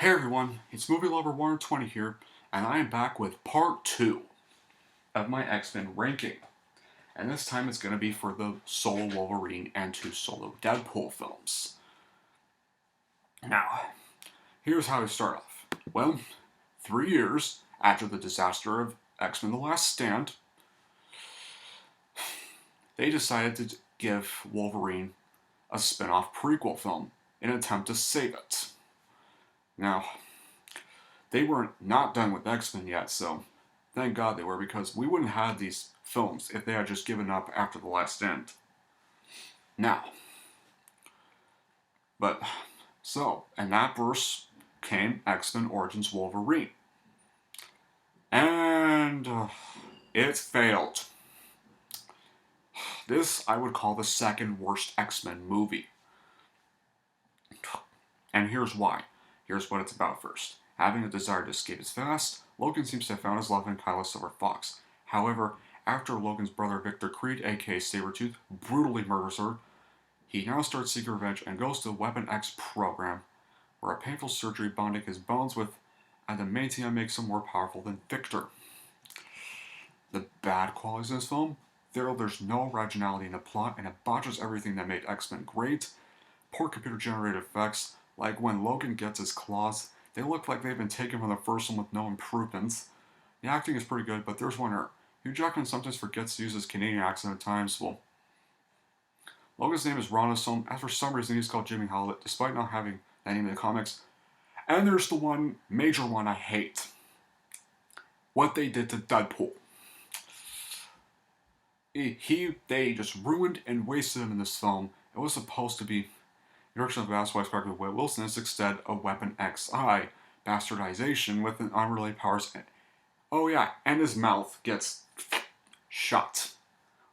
Hey everyone, it's Movie Lover 120 here, and I am back with part 2 of my X-Men ranking. And this time it's going to be for the solo Wolverine and 2 solo Deadpool films. Now, here's how I start off. Well, 3 years after the disaster of X-Men The Last Stand, they decided to give Wolverine a spin-off prequel film in an attempt to save it. Now, they weren't not done with X-Men yet, so thank God they were, because we wouldn't have these films if they had just given up after The Last Stand. Now, and that verse came X-Men Origins Wolverine. And it failed. This I would call the second worst X-Men movie. And here's why. Here's what it's about first. Having a desire to escape his past, Logan seems to have found his love in Kyla Silver Fox. However, after Logan's brother Victor Creed, aka Sabretooth, brutally murders her, he now starts seeking revenge and goes to the Weapon X program, where a painful surgery bonding his bones with adamantium makes him more powerful than Victor. The bad qualities in this film? There's no originality in the plot, and it botches everything that made X-Men great. Poor computer-generated effects, like when Logan gets his claws, they look like they've been taken from the first one with no improvements. The acting is pretty good, but there's one error. Hugh Jackman sometimes forgets to use his Canadian accent at times. Well, Logan's name is Ron, so for some reason he's called Jimmy Howlett, despite not having that name in the comics. And there's the one, major one I hate. What they did to Deadpool. They just ruined and wasted him in this film. It was supposed to be direction of the Vast Wise Cracker Wade Wilson is instead a Weapon XI bastardization with an unrelated powers. Oh yeah, and his mouth gets shut,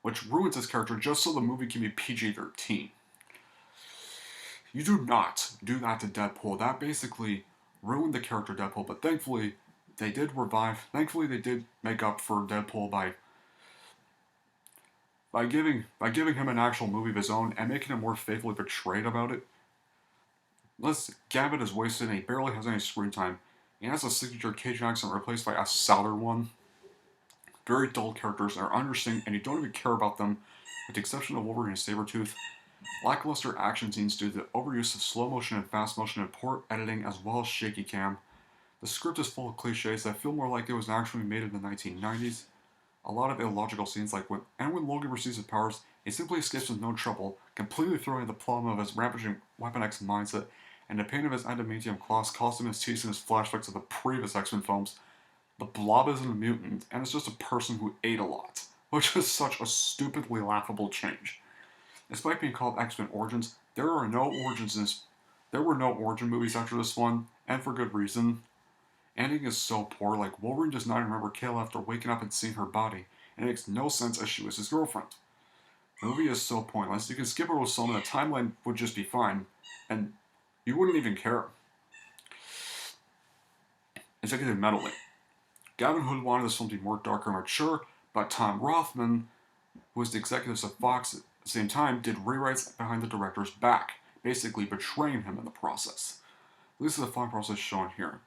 which ruins his character just so the movie can be PG-13. You do not do that to Deadpool. That basically ruined the character Deadpool, but thankfully they did make up for Deadpool by giving him an actual movie of his own and making him more faithfully portrayed about it. Gambit is wasted and he barely has any screen time. He has a signature Cajun accent replaced by a southern one. Very dull characters that are understated and you don't even care about them, with the exception of Wolverine and Sabretooth. Lackluster action scenes due to the overuse of slow motion and fast motion and poor editing as well as shaky cam. The script is full of cliches that feel more like it was actually made in the 1990s. A lot of illogical scenes when Logan receives his powers, he simply escapes with no trouble, completely throwing the plum of his rampaging Weapon X mindset, and the pain of his adamantium claws cost him his teeth in his flashbacks of the previous X-Men films. The Blob isn't a mutant, and is just a person who ate a lot, which is such a stupidly laughable change. Despite being called X-Men Origins, there were no origin movies after this one, and for good reason. Ending is so poor, like Wolverine does not remember Kayla after waking up and seeing her body, and it makes no sense as she was his girlfriend. The movie is so pointless, you can skip over with some and the timeline would just be fine, and you wouldn't even care. Executive meddling. Gavin Hood wanted this film to be more dark and mature, but Tom Rothman, who was the executive of Fox at the same time, did rewrites behind the director's back, basically betraying him in the process. This is the thought process shown here.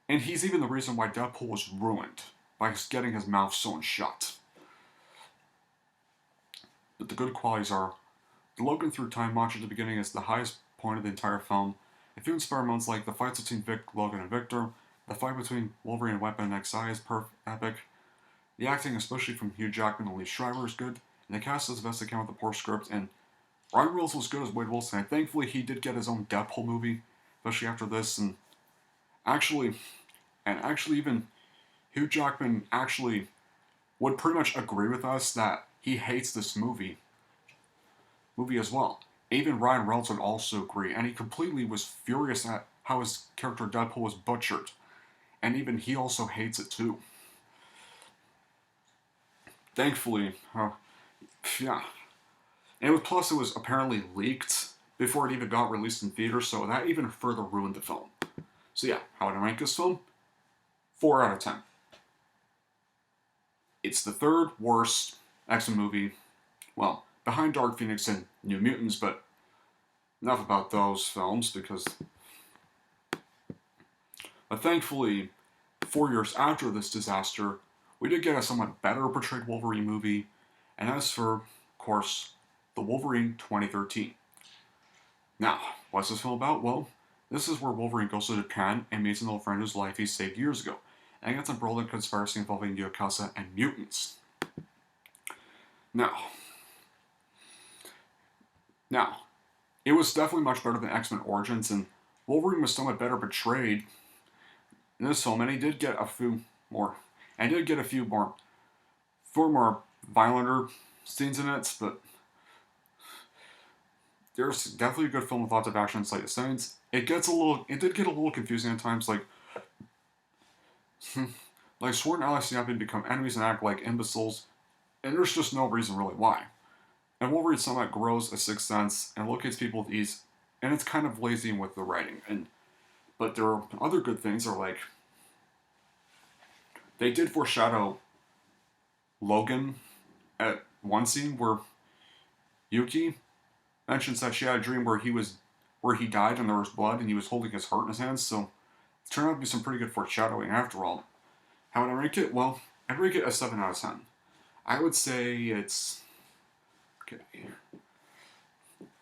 And he's even the reason why Deadpool was ruined, by getting his mouth sewn shut. But the good qualities are, the Logan through time montage at the beginning is the highest point of the entire film. A few inspiring moments like the fights between Logan and Victor, the fight between Wolverine and Weapon XI is epic, the acting, especially from Hugh Jackman and Lee Schreiber, is good, and the cast does the best they can with the poor script, and Ryan Reynolds was good as Wade Wilson, and thankfully he did get his own Deadpool movie, especially after this, and actually even Hugh Jackman actually would pretty much agree with us that he hates this movie as well. Even Ryan Reynolds would also agree, and he completely was furious at how his character Deadpool was butchered, and even he also hates it too. Thankfully, yeah. And plus it was apparently leaked before it even got released in theaters, so that even further ruined the film. So yeah, how would I rank this film? 4 out of 10. It's the third worst X-Men movie, well, behind Dark Phoenix and New Mutants, but enough about those films, because But thankfully, 4 years after this disaster, we did get a somewhat better portrayed Wolverine movie, and as for, of course, the Wolverine 2013. Now, what's this film about? Well, this is where Wolverine goes to Japan and meets an old friend whose life he saved years ago, and gets embroiled in a conspiracy involving Yakuza and mutants. Now, now, it was definitely much better than X-Men Origins, and Wolverine was somewhat better portrayed in this film, and he did get a few more, four more violenter scenes in it, but there's definitely a good film with lots of action and slight scenes. It did get a little confusing at times, like, Sword and Ally Snap become enemies and act like imbeciles, and there's just no reason really why. And Wolverine somewhat grows a sixth sense and locates people with ease, and it's kind of lazy with the writing. But there are other good things, are like, they did foreshadow Logan at one scene where Yuki mentions that she had a dream where he died and there was blood and he was holding his heart in his hands, so it turned out to be some pretty good foreshadowing after all. How would I rank it? Well, I'd rank it a 7 out of 10. I would say it's... Okay.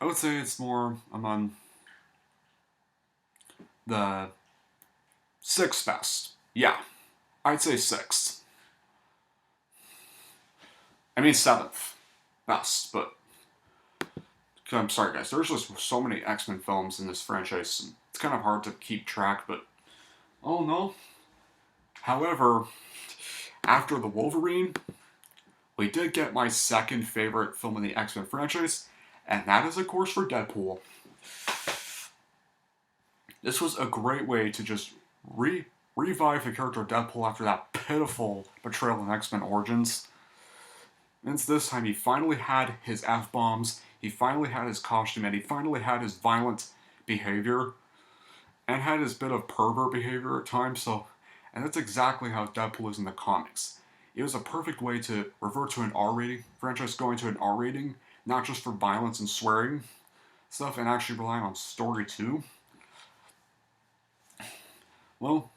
I would say it's more among the 6th best. Yeah, I'd say 6th. I mean 7th best, but I'm sorry guys, there's just so many X-Men films in this franchise, and it's kind of hard to keep track, but oh no. However, after the Wolverine, we did get my second favorite film in the X-Men franchise, and that is of course for Deadpool. This was a great way to just revive the character of Deadpool after that pitiful betrayal in X-Men Origins. And this time he finally had his F-bombs, he finally had his costume, and he finally had his violent behavior, and had his bit of pervert behavior at times, and that's exactly how Deadpool is in the comics. It was a perfect way to revert to an R-rating, franchise going to an R-rating, not just for violence and swearing stuff, and actually relying on story too. Well,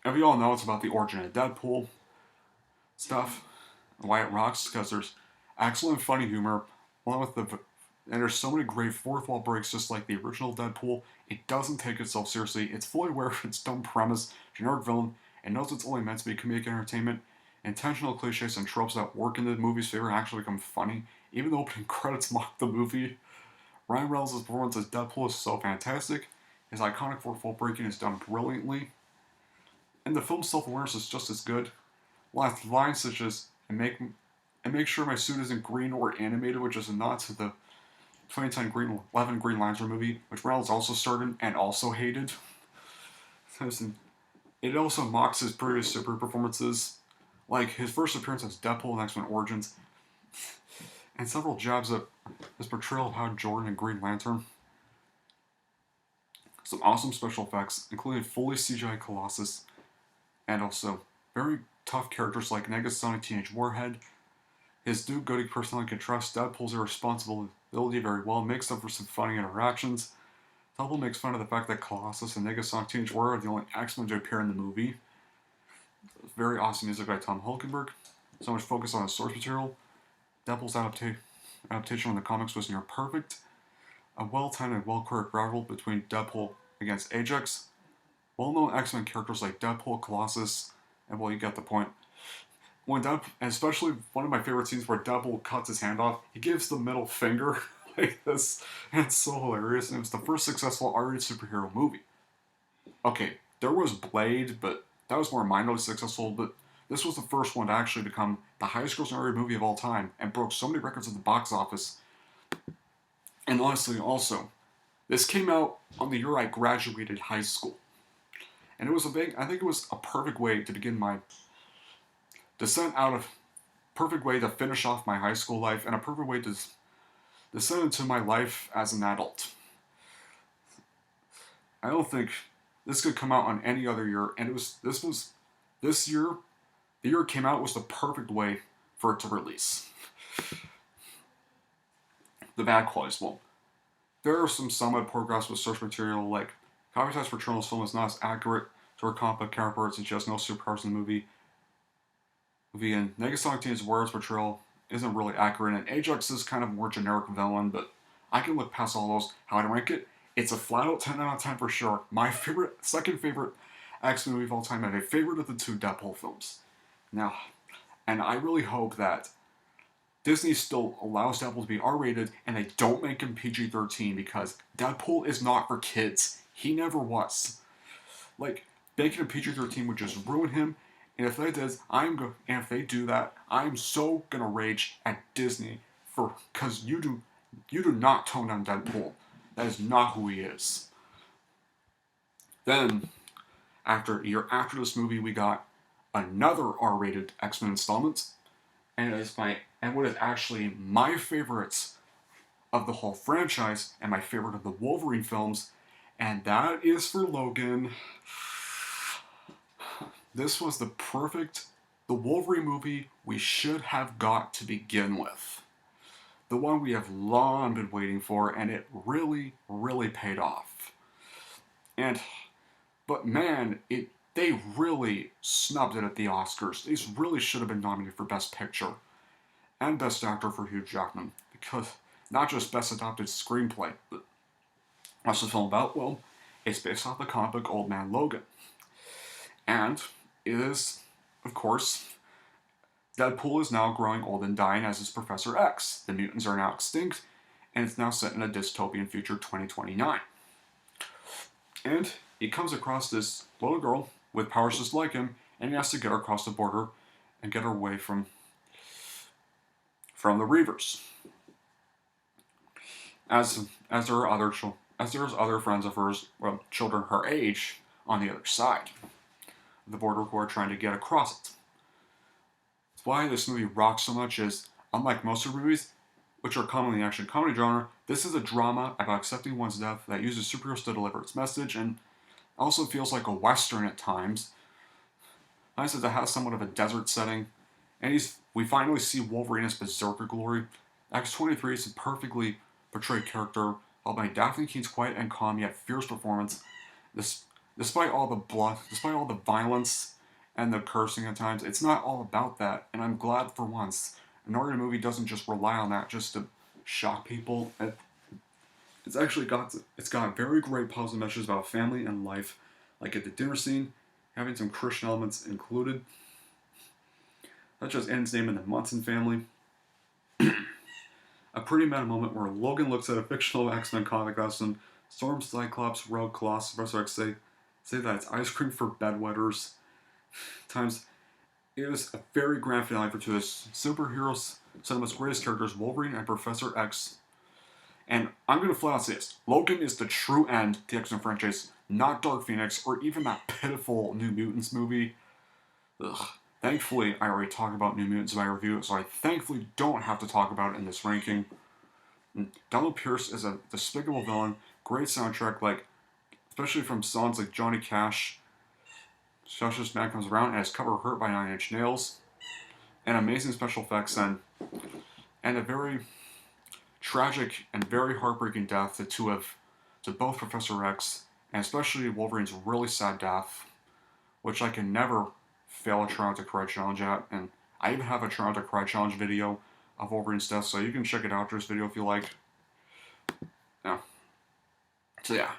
as we all know, it's about the origin of Deadpool stuff, and why it rocks, because there's excellent funny humor, along with and there's so many great fourth wall breaks, just like the original Deadpool. It doesn't take itself seriously, it's fully aware of its dumb premise, generic villain, and knows it's only meant to be comedic entertainment. Intentional cliches and tropes that work in the movie's favor actually become funny, even though opening credits mock the movie. Ryan Reynolds' performance as Deadpool is so fantastic, his iconic fourth wall breaking is done brilliantly, and the film's self-awareness is just as good. Lines such as, and make sure my suit isn't green or animated, which is a nod to the 2010 11 Green Lantern movie, which Reynolds also starred in and also hated. It also mocks his previous super performances, like his first appearance as Deadpool in X-Men Origins, and several jabs at his portrayal of Hal Jordan in Green Lantern. Some awesome special effects, including fully CGI Colossus, and also very tough characters like Negasonic Teenage Warhead. His do-goody personality can trust Deadpool's irresponsibility very well, makes up for some funny interactions. Deadpool makes fun of the fact that Colossus and Negasonic Teenage Warhead are the only X-Men to appear in the movie. Very awesome music by Tom Hulkenberg. So much focus on the source material. Deadpool's adaptation from the comics was near perfect. A well-timed and well-choreographed rival between Deadpool against Ajax. Well-known X-Men characters like Deadpool, Colossus, and well, you get the point. And especially one of my favorite scenes where Deadpool cuts his hand off, he gives the middle finger like this, and it's so hilarious, and it was the first successful R-rated superhero movie. Okay, there was Blade, but that was more minorly successful, but this was the first one to actually become the highest grossing R-rated movie of all time, and broke so many records at the box office. And honestly, also, this came out on the year I graduated high school. And I think it was a perfect way to begin my perfect way to finish off my high school life, and a perfect way to descend into my life as an adult. I don't think this could come out on any other year, and this year, the year it came out was the perfect way for it to release. The bad qualities, well, there are some somewhat poor grasp with source material, like Kavi's portrayal of this film is not as accurate to her comic book counterparts, and she has no superpowers in the movie. And Negasonic Teen's Warriors portrayal isn't really accurate, and Ajax is kind of more generic villain, but I can look past all those. How I'd rank it? It's a flat out 10 out of 10 for sure. My second favorite X-Men movie of all time, and a favorite of the two Deadpool films. Now, and I really hope that Disney still allows Deadpool to be R-rated, and they don't make him PG-13, because Deadpool is not for kids. He never was. Like, making him PG-13 would just ruin him. And if they do that, I'm so gonna rage at Disney because you do not tone down Deadpool. That is not who he is. Then, a year after this movie, we got another R-rated X-Men installment, and what is actually my favorites of the whole franchise and my favorite of the Wolverine films, and that is for Logan. This was the Wolverine movie we should have got to begin with. The one we have long been waiting for, and it really, really paid off. But man, they really snubbed it at the Oscars. These really should have been nominated for Best Picture and Best Actor for Hugh Jackman, because not just Best Adapted Screenplay, but what's the film about? Well, it's based off the comic book Old Man Logan. And it is, of course, Deadpool is now growing old and dying, as is Professor X. The mutants are now extinct, and it's now set in a dystopian future 2029. And he comes across this little girl with powers just like him, and he has to get her across the border and get her away from the Reavers. As there are other friends of hers, well, children her age, on the other side of the border who are trying to get across it. Why this movie rocks so much is, unlike most of the movies, which are commonly action comedy genre, this is a drama about accepting one's death that uses superheroes to deliver its message, and also feels like a western at times. Nice that it has somewhat of a desert setting, and we finally see Wolverine in his berserker glory. X-23 is a perfectly portrayed character, held by Daphne Keene's quiet and calm yet fierce performance. Despite all the blood, despite all the violence and the cursing at times, it's not all about that, and I'm glad for once an R-rated movie doesn't just rely on that just to shock people. It's got very great positive messages about family and life, like at the dinner scene, having some Christian elements included, such as Ann's name in the Munson family. A pretty meta moment where Logan looks at a fictional X-Men comic lesson, Storm, Cyclops, Rogue, Colossus, Professor X say that it's ice cream for bedwetters. It was a very grand finale for two of superheroes, cinema's greatest characters, Wolverine and Professor X. And I'm going to flat out say this: Logan is the true end to the X-Men franchise, not Dark Phoenix or even that pitiful New Mutants movie. Ugh. Thankfully, I already talked about New Mutants in my review, so I thankfully don't have to talk about it in this ranking. Donald Pierce is a despicable villain, great soundtrack, especially from songs like Johnny Cash, Shushush Man Comes Around, and his cover Hurt by Nine Inch Nails, and amazing special effects, and a very tragic and very heartbreaking death to both Professor X, and especially Wolverine's really sad death, which I can never fail a Try Not to Cry challenge at, and I even have a Try Not to Cry challenge video of Wolverine's death, so you can check it out after this video if you like. Yeah. So yeah.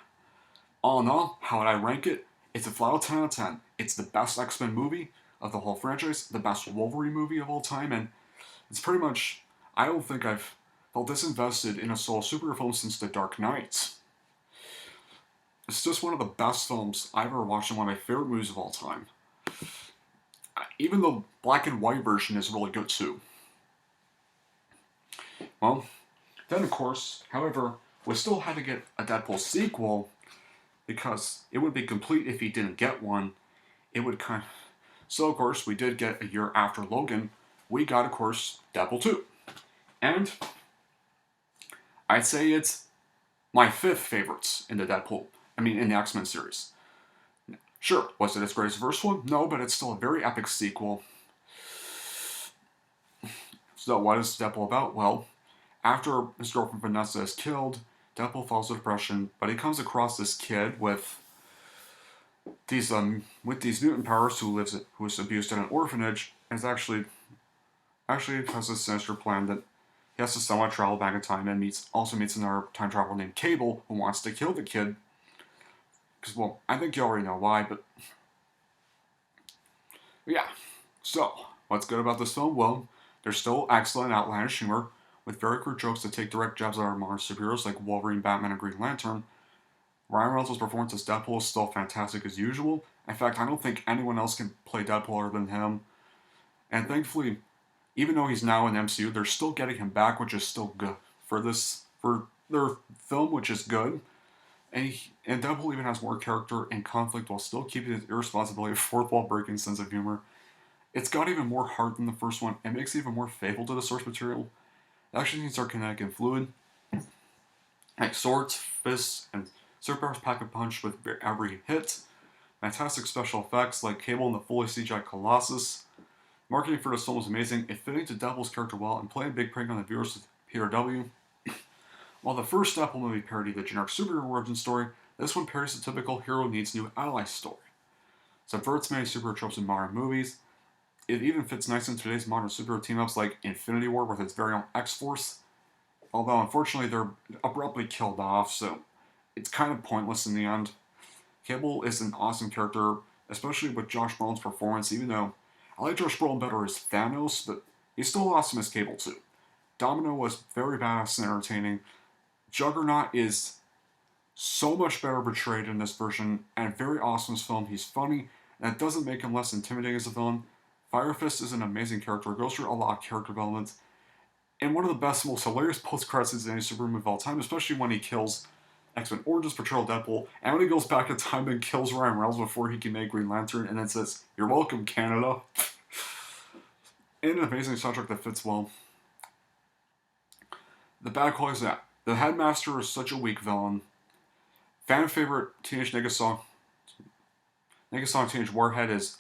All in all, how would I rank it? It's a flat out 10 out of 10. It's the best X-Men movie of the whole franchise, the best Wolverine movie of all time, and it's pretty much, I don't think I've felt this invested in a solo superhero film since The Dark Knight. It's just one of the best films I've ever watched and one of my favorite movies of all time. Even the black and white version is really good too. Well, then of course, however, we still had to get a Deadpool sequel, because it would be complete if he didn't get one. So of course, we did get a year after Logan, we got, of course, Deadpool 2. And I'd say it's my fifth favorites in the in the X-Men series. Sure, was it as great as the first one? No, but it's still a very epic sequel. So what is Deadpool about? Well, after his girlfriend Vanessa is killed, Deadpool falls into depression, but he comes across this kid with these with these mutant powers, who is abused in an orphanage, is actually has a sinister plan that he has to somewhat travel back in time and also meets another time traveler named Cable who wants to kill the kid. Because, well, I think you already know why, but yeah. So, what's good about this film? Well, there's still excellent outlandish humor with very crude jokes that take direct jabs at our modern superheroes like Wolverine, Batman, and Green Lantern. Ryan Reynolds' performance as Deadpool is still fantastic as usual. In fact, I don't think anyone else can play Deadpool other than him. And thankfully, even though he's now in the MCU, they're still getting him back, which is still good for their film, which is good. And Deadpool even has more character and conflict while still keeping his irresponsibility, fourth wall breaking sense of humor. It's got even more heart than the first one and makes it even more faithful to the source material. The action scenes are kinetic and fluid, like swords, fists, and superpowers pack a punch with every hit. Fantastic special effects like Cable and the fully CGI Colossus. Marketing for this film was amazing. It fit into Deadpool's character well and played a big prank on the viewers with Peter W. While the first Deadpool movie parodied the generic superhero origin story, this one parodies the typical hero needs new ally story. Subverts many superhero tropes in modern movies. It even fits nicely in today's modern superhero team-ups like Infinity War with its very own X-Force, although unfortunately they're abruptly killed off, so it's kind of pointless in the end. Cable is an awesome character, especially with Josh Brolin's performance, even though I like Josh Brolin better as Thanos, but he's still awesome as Cable too. Domino was very badass and entertaining. Juggernaut is so much better portrayed in this version, and very awesome as film. He's funny, and it doesn't make him less intimidating as a villain. Fire Fist is an amazing character. It goes through a lot of character development, and one of the best, most hilarious post-credits scenes in any superhero movie of all time, especially when he kills X-Men Origins portrayal of Deadpool, and when he goes back in time and kills Ryan Reynolds before he can make Green Lantern, and then says, "You're welcome, Canada." And an amazing soundtrack that fits well. The bad qualities of that. The Headmaster is such a weak villain. Fan favorite Teenage Nigga Song Teenage Warhead is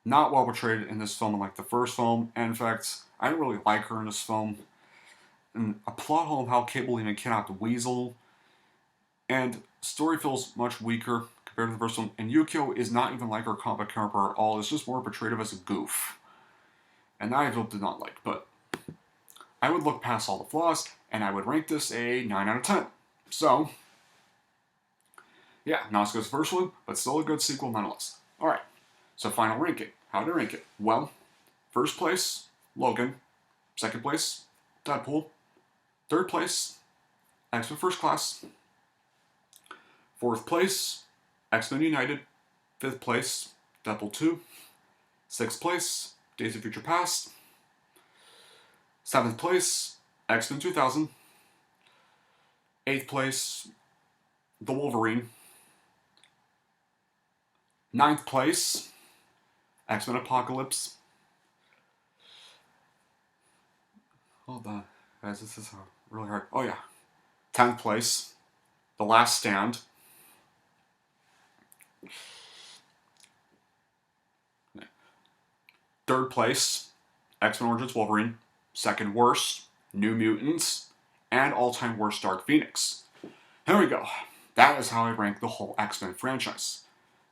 not well portrayed in this film like the first film, and in fact, I didn't really like her in this film. And a plot hole of how Cable even kidnapped Weasel, and story feels much weaker compared to the first one, and Yukio is not even like her comic counterpart at all, it's just more portrayed as a goof. And that I did not like, but I would look past all the flaws, and I would rank this a 9 out of 10. So, yeah, not as good as the first one, but still a good sequel nonetheless. Alright, so final ranking. How did I rank it? Well, first place, Logan. Second place, Deadpool. Third place, X-Men First Class. Fourth place, X-Men United. Fifth place, Deadpool 2. Sixth place, Days of Future Past. Seventh place, X-Men 2000. Eighth place, The Wolverine. Ninth place, X-Men Apocalypse. Hold on, guys, this is really hard. Oh yeah. 10th place, The Last Stand. Third place, X-Men Origins Wolverine. Second worst, New Mutants. And all-time worst, Dark Phoenix. Here we go. That is how I rank the whole X-Men franchise.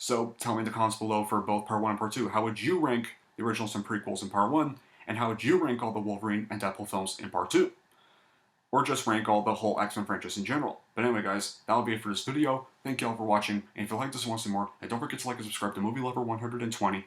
So tell me in the comments below for both Part 1 and Part 2, how would you rank the originals and prequels in Part 1? And how would you rank all the Wolverine and Deadpool films in Part 2? Or just rank all the whole X-Men franchise in general. But anyway guys, that'll be it for this video. Thank you all for watching, and if you like this and want to see more, then don't forget to like and subscribe to Movie Lover 120.